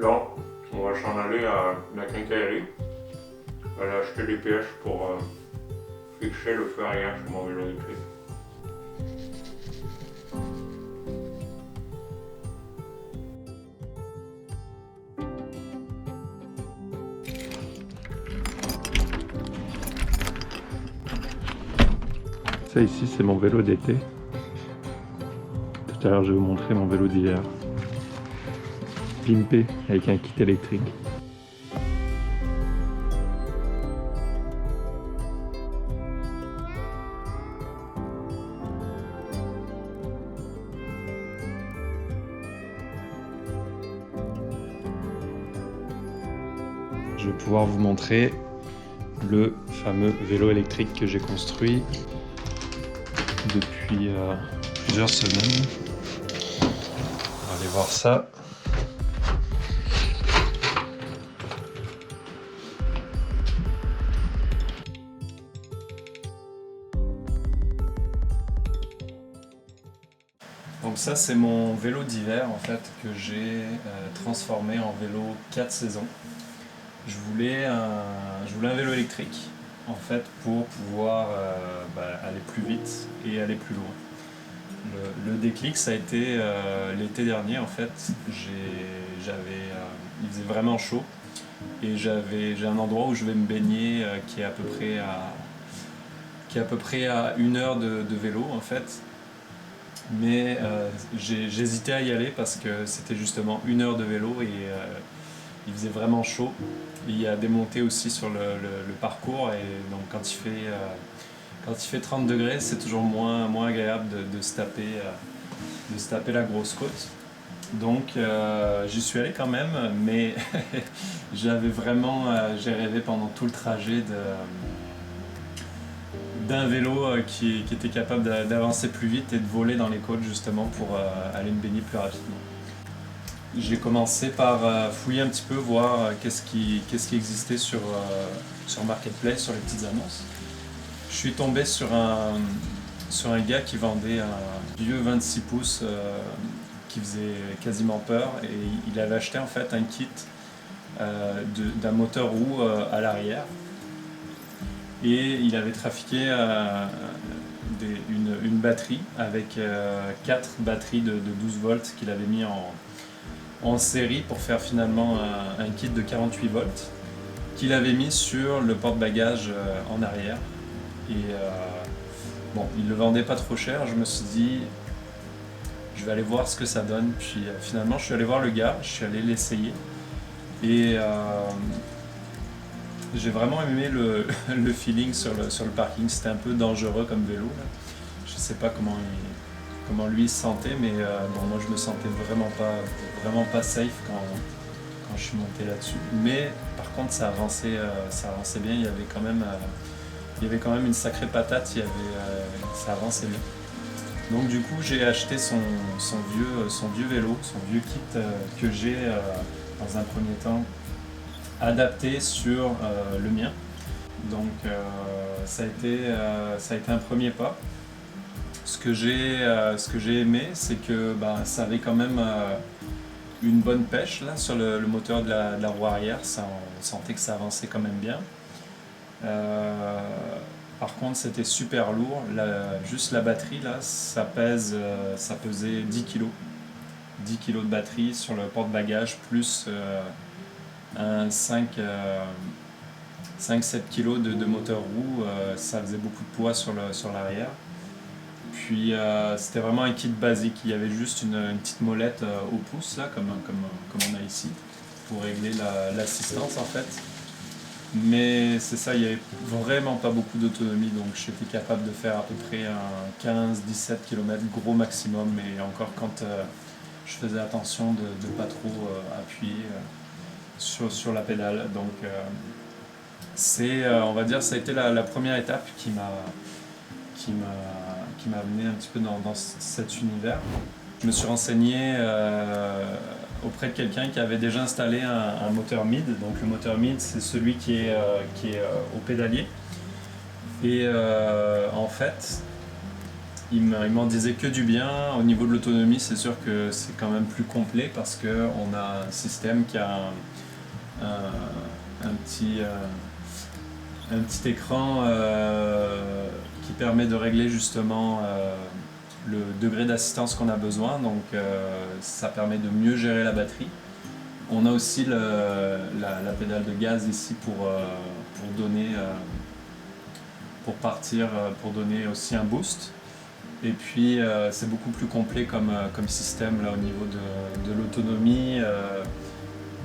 Là, on va s'en aller à la quincaillerie. Aller acheter des pièces pour fixer le feu arrière sur mon vélo électrique. Ça ici c'est mon vélo d'été. Tout à l'heure je vais vous montrer mon vélo d'hiver. Pimpé avec un kit électrique. Je vais pouvoir vous montrer le fameux vélo électrique que j'ai construit depuis plusieurs semaines. On va aller voir ça. Donc ça c'est mon vélo d'hiver en fait que j'ai transformé en vélo 4 saisons. Je voulais un vélo électrique en fait pour pouvoir aller plus vite et aller plus loin. Le déclic ça a été l'été dernier en fait. Il faisait vraiment chaud et j'ai un endroit où je vais me baigner qui est à peu près à 1 heure de vélo en fait. Mais j'hésitais à y aller parce que c'était justement 1 heure de vélo et il faisait vraiment chaud. Et il y a des montées aussi sur le parcours et donc quand il fait 30 degrés c'est toujours moins agréable de se taper la grosse côte. Donc j'y suis allé quand même, mais j'ai rêvé pendant tout le trajet d'un vélo qui était capable d'avancer plus vite et de voler dans les côtes justement pour aller me baigner plus rapidement. J'ai commencé par fouiller un petit peu, voir qu'est-ce qui existait sur Marketplace, sur les petites annonces. Je suis tombé sur un gars qui vendait un vieux 26 pouces qui faisait quasiment peur et il avait acheté en fait un kit d'un moteur roue à l'arrière. Et il avait trafiqué une batterie avec 4 batteries de 12 volts qu'il avait mis en série pour faire finalement un kit de 48 volts qu'il avait mis sur le porte-bagages en arrière. Et il le vendait pas trop cher, je me suis dit je vais aller voir ce que ça donne. Puis finalement je suis allé voir le gars, je suis allé l'essayer et j'ai vraiment aimé le feeling sur le parking. C'était un peu dangereux comme vélo là. Je sais pas comment lui se sentait, mais moi je me sentais vraiment pas safe quand je suis monté là-dessus. Mais par contre ça avançait bien. Il y avait quand même une sacrée patate. Ça avançait bien. Donc du coup j'ai acheté son vieux vélo, son vieux kit que j'ai dans un premier temps adapté sur le mien. Donc ça a été un premier pas. Ce que j'ai aimé, c'est que ça avait quand même une bonne pêche là, sur le moteur de la roue arrière. On sentait que ça avançait quand même bien. Par contre c'était super lourd. Juste la batterie là, ça pesait 10 kg. 10 kg de batterie sur le porte-bagages plus un 5-7 kg de moteur roue, ça faisait beaucoup de poids sur l'arrière. Puis c'était vraiment un kit basique, il y avait juste une petite molette au pouce là, comme on a ici, pour régler l'assistance en fait. Mais c'est ça, il n'y avait vraiment pas beaucoup d'autonomie, donc j'étais capable de faire à peu près un 15-17 km gros maximum, et encore quand je faisais attention de ne pas trop appuyer sur la pédale. Donc on va dire ça a été la première étape qui m'a amené un petit peu dans cet univers. Je me suis renseigné auprès de quelqu'un qui avait déjà installé un moteur mid. Donc le moteur mid, c'est celui qui est au pédalier. Et en fait, m'en disait que du bien. Au niveau de l'autonomie, c'est sûr que c'est quand même plus complet parce qu'on a un système qui a un petit écran qui permet de régler justement le degré d'assistance qu'on a besoin, donc ça permet de mieux gérer la batterie. On a aussi la pédale de gaz ici pour donner aussi un boost. Et puis c'est beaucoup plus complet comme système là, au niveau de l'autonomie.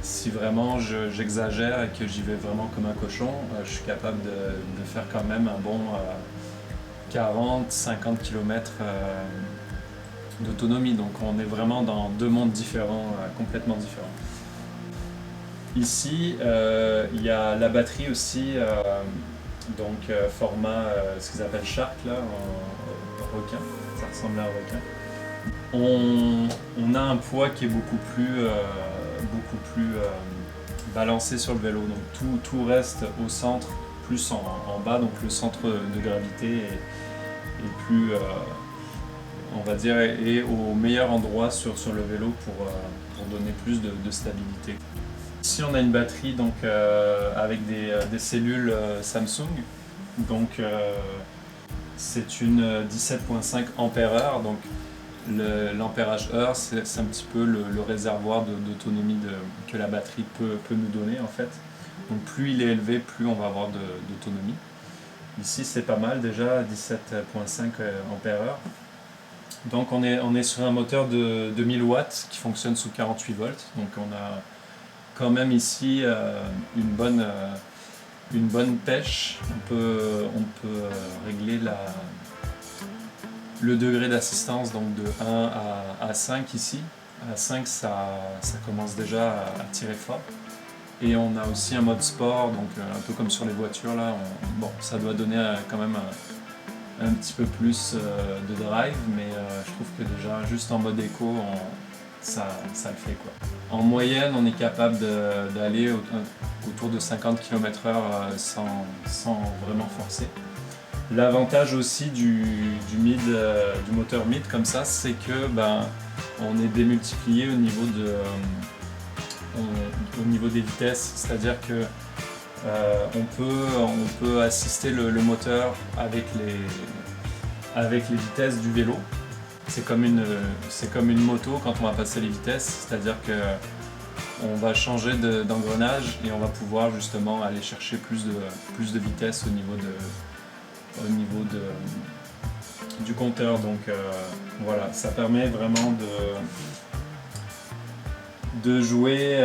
Si vraiment j'exagère et que j'y vais vraiment comme un cochon, je suis capable de faire quand même un bon 40-50 km d'autonomie. Donc on est vraiment dans deux mondes différents, complètement différents. Ici, il y a la batterie aussi, donc format, ce qu'ils appellent Shark, là, en requin, ça ressemble à un requin. On a un poids qui est beaucoup plus balancé sur le vélo, donc tout reste au centre, plus en bas, donc le centre de gravité est plus, on va dire, est au meilleur endroit sur le vélo pour donner plus de stabilité. Ici on a une batterie donc, avec des cellules Samsung, donc c'est une 17,5 ampères-heure, donc l'ampérage heure c'est un petit peu le réservoir d'autonomie que la batterie peut nous donner en fait. Donc plus il est élevé, plus on va avoir d'autonomie. Ici c'est pas mal déjà, 17,5 ampères-heure. Donc on est sur un moteur de 2000 watts qui fonctionne sous 48 volts, donc on a quand même ici une bonne pêche. On peut régler le degré d'assistance donc de 1 à 5 ici. À 5 ça commence déjà à tirer fort. Et on a aussi un mode sport, donc un peu comme sur les voitures là. Bon, ça doit donner quand même un petit peu plus de drive, mais je trouve que déjà juste en mode éco ça le fait quoi. En moyenne on est capable d'aller autour de 50 km/h sans vraiment forcer. L'avantage aussi du moteur mid comme ça, c'est que on est démultiplié au niveau des vitesses, c'est-à-dire que on peut assister le moteur avec les vitesses du vélo. C'est comme une moto quand on va passer les vitesses, c'est-à-dire que on va changer d'engrenage et on va pouvoir justement aller chercher plus de vitesse au niveau du compteur. Donc voilà, ça permet vraiment de jouer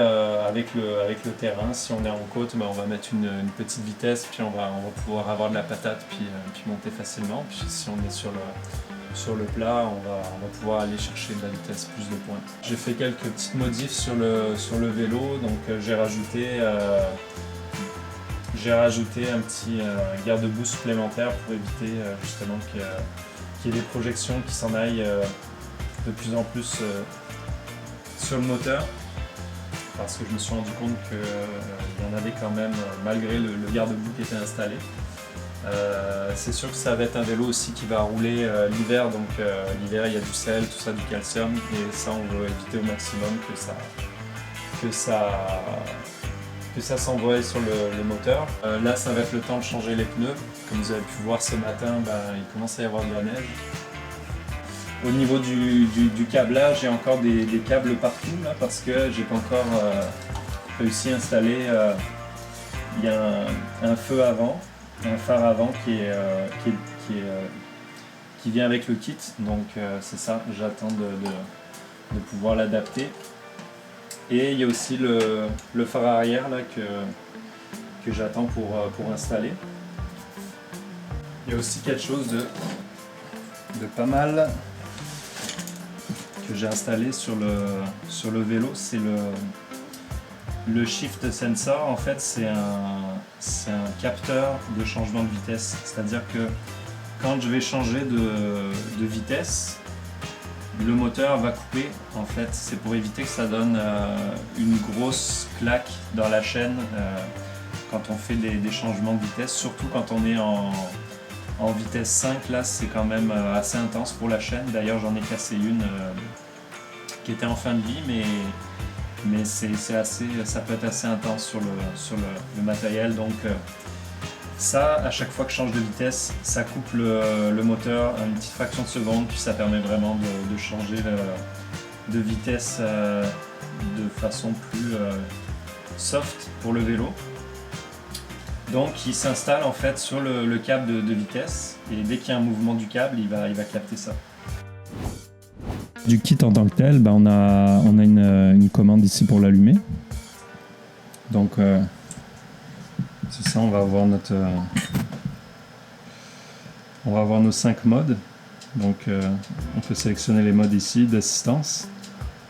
avec le terrain. Si on est en côte, on va mettre une petite vitesse, puis on va pouvoir avoir de la patate, puis monter facilement. Puis si on est sur le plat, on va pouvoir aller chercher de la vitesse, plus de pointe. J'ai fait quelques petites modifs sur le vélo, donc j'ai rajouté un petit garde-boue supplémentaire pour éviter justement qu'il y ait des projections qui s'en aillent de plus en plus sur le moteur, parce que je me suis rendu compte qu'il y en avait quand même malgré le garde-boue qui était installé. C'est sûr que ça va être un vélo aussi qui va rouler l'hiver, donc l'hiver il y a du sel, tout ça, du calcium, et ça on veut éviter au maximum que ça s'envoie sur le moteur. Là ça va être le temps de changer les pneus. Comme vous avez pu voir ce matin, il commence à y avoir de la neige. Au niveau du câblage, j'ai encore des câbles partout là, parce que j'ai pas encore réussi à installer. Il y a un feu avant, un phare avant qui vient avec le kit, donc c'est ça, j'attends de pouvoir l'adapter. Et il y a aussi le phare arrière là que j'attends pour installer. Il y a aussi quelque chose de pas mal que j'ai installé sur le vélo, c'est le shift sensor. En fait c'est un capteur de changement de vitesse, c'est-à-dire que quand je vais changer de vitesse, le moteur va couper. En fait c'est pour éviter que ça donne une grosse claque dans la chaîne quand on fait des changements de vitesse, surtout quand on est en en vitesse 5, là c'est quand même assez intense pour la chaîne. D'ailleurs j'en ai cassé une qui était en fin de vie, mais ça peut être assez intense sur le matériel. Donc ça, à chaque fois que je change de vitesse, ça coupe le moteur à une petite fraction de seconde, puis ça permet vraiment de changer de vitesse de façon plus soft pour le vélo. Donc il s'installe en fait sur le câble de vitesse, et dès qu'il y a un mouvement du câble, il va capter ça. Du kit en tant que tel, on a une commande ici pour l'allumer. Donc c'est ça, on va avoir nos 5 modes. Donc on peut sélectionner les modes ici d'assistance.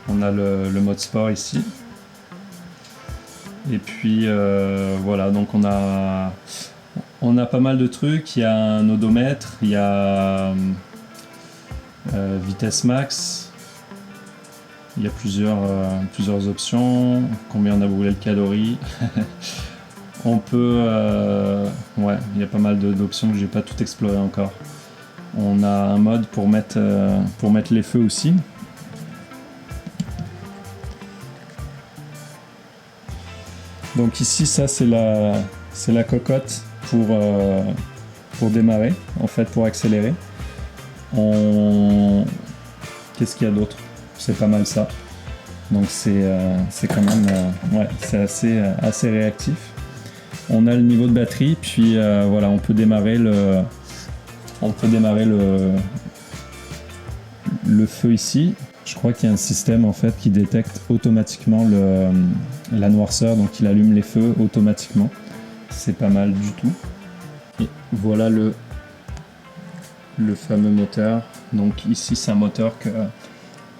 On a le mode sport ici. Et puis voilà, donc on a pas mal de trucs. Il y a un odomètre, il y a vitesse max, il y a plusieurs options, combien on a brûlé de calories. On peut, ouais, il y a pas mal d'options que j'ai pas tout exploré encore. On a un mode pour mettre les feux aussi. Donc ici, ça c'est la cocotte pour démarrer, en fait, pour accélérer. Qu'est-ce qu'il y a d'autre? C'est pas mal ça. Donc c'est quand même, ouais, c'est assez réactif. On a le niveau de batterie, puis voilà, on peut démarrer le feu ici. Je crois qu'il y a un système en fait qui détecte automatiquement la noirceur, donc il allume les feux automatiquement. C'est pas mal du tout. Et voilà le fameux moteur. Donc ici c'est un moteur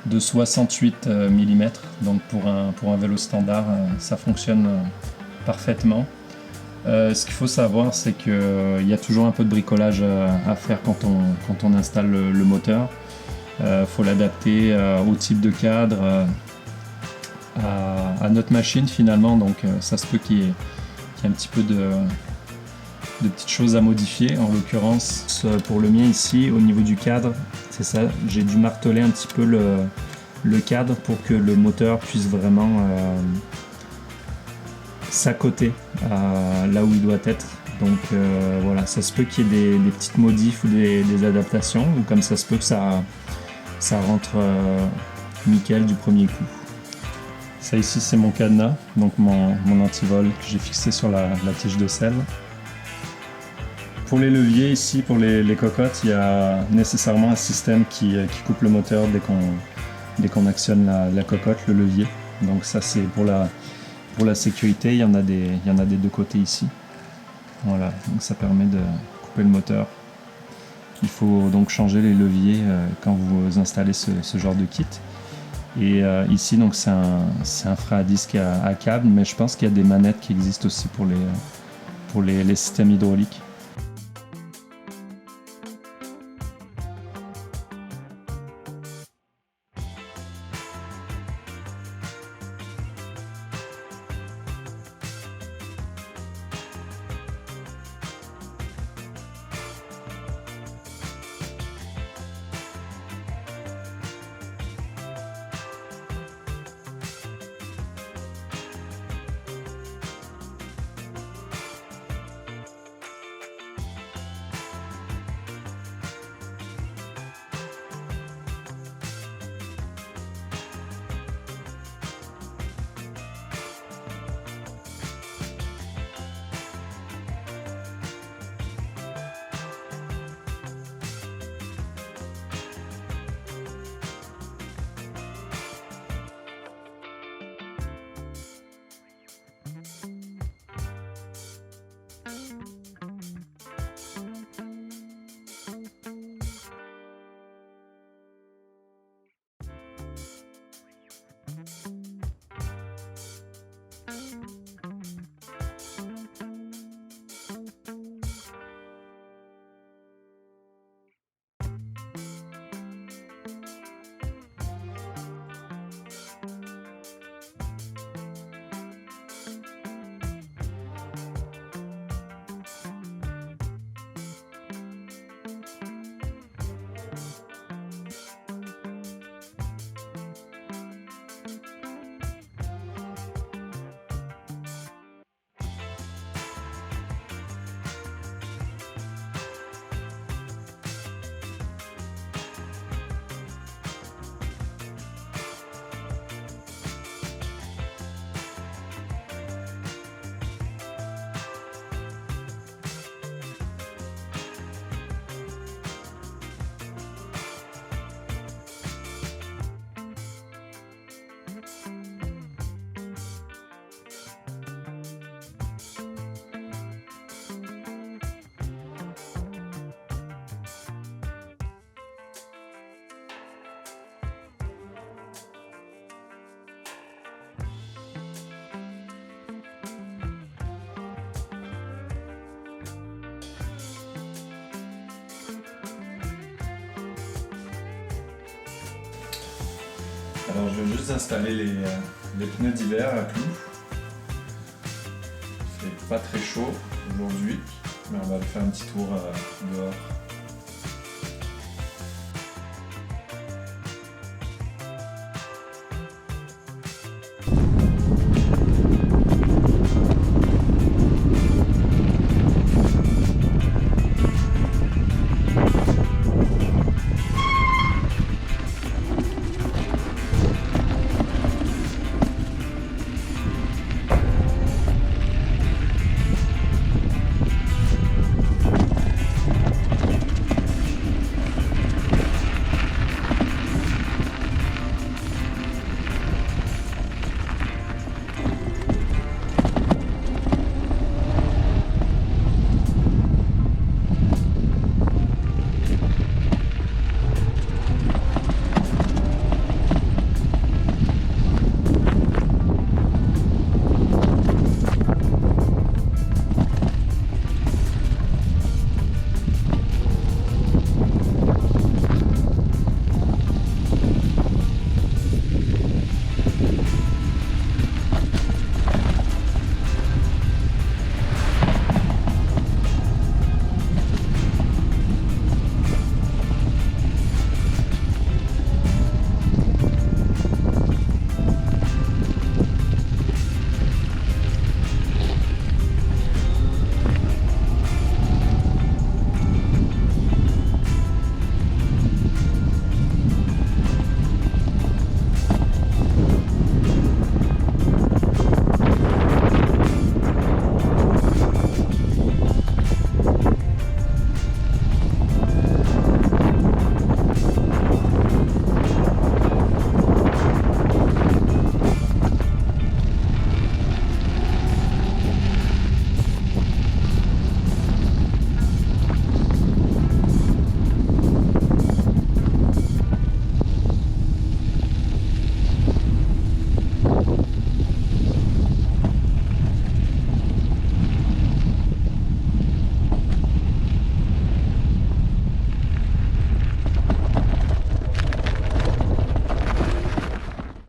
de 68 mm, donc pour un vélo standard ça fonctionne parfaitement. Ce qu'il faut savoir, c'est qu'il y a toujours un peu de bricolage à faire quand on installe le moteur. Faut l'adapter au type de cadre, à notre machine finalement, donc ça se peut qu'il y ait un petit peu de petites choses à modifier. En l'occurrence, pour le mien ici, au niveau du cadre, c'est ça, j'ai dû marteler un petit peu le cadre pour que le moteur puisse vraiment s'accoter là où il doit être. Donc voilà, ça se peut qu'il y ait des petites modifs ou des adaptations, ou comme ça se peut que ça rentre nickel du premier coup. Ça ici c'est mon cadenas, donc mon antivol que j'ai fixé sur la tige de selle. Pour les leviers ici, pour les cocottes, il y a nécessairement un système qui coupe le moteur dès qu'on actionne la cocotte, le levier. Donc ça c'est pour la sécurité, il y en a des deux côtés ici. Voilà, donc ça permet de couper le moteur. Il faut donc changer les leviers quand vous installez ce genre de kit. Et ici donc c'est un frein à disque à câble, mais je pense qu'il y a des manettes qui existent aussi pour les systèmes hydrauliques. Alors je vais juste installer les pneus d'hiver à clous. Il fait pas très chaud aujourd'hui, mais on va aller faire un petit tour dehors.